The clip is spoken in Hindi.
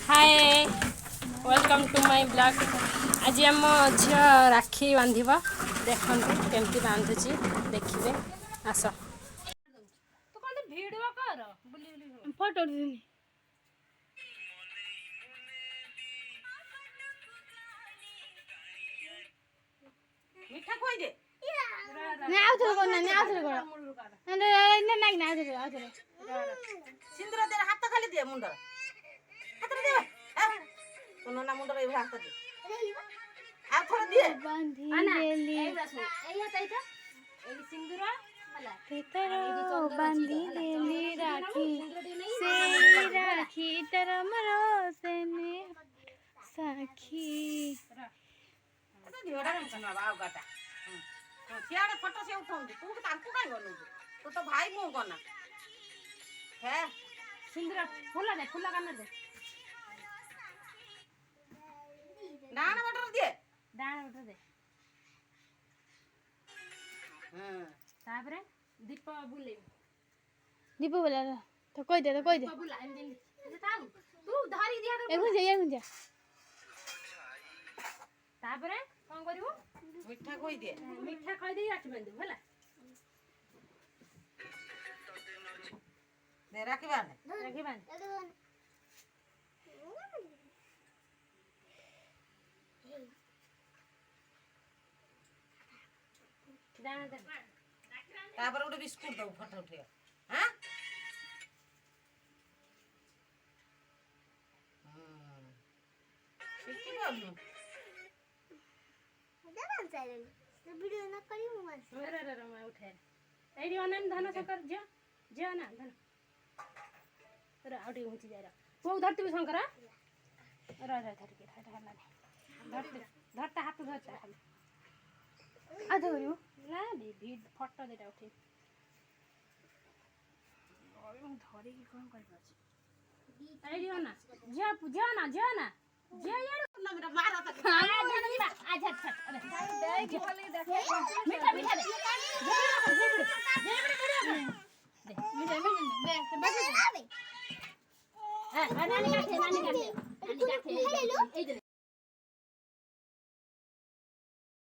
Hi welcome to my blog. आज आम झील राखी बांध देखते केमती बांधुची देखिए आस फोटो मिठा खोई दे सिंदूर दे हाथ खाली दे मुंड हाथ दे कोनो ना मुंड रे हाथ दे हाथ थोड़ा दे बांधी बांधी देली राखी से राखी तरमरो सेने साखी ढेड़ा रंग बाव गाटा सियाड़े फोटो से उठाऊं तू तांकू काई बनू तू तो भाई मु कोना है सिंदूर फुला दे फुला कान दे डाण बटर दे डाण बटर दे हां तापरे दीप बुले दीप बोला तो कोई दे बुला एंजन ताऊ तू धरी दिया एक जा तापरे कोन करिवो मिठा खोई दे मिठा खाई दे राखी बांधु होला दे राखी बांध राखी बांध दाना दे तापर उठे बिस्कुट दो फोटो उठे हां कितनी बोलू वीडियो ना करी मोबाइल रे मैं उठे एडी ऑनलाइन धन शंकर जे जे ना धन रे आउटी ऊंची जाय रा वो धरती भी शंकर रे धर के हल्ला नहीं धरता हाथ धरता खाली आ धरियो ना दीदी फोटो देटा उठे और मैं धरी की कोन कर पाछ एडी ना जे ना जे यार ना मेरा मारा था आ झट अरे दे बोली देख मीठा दे नानी काटे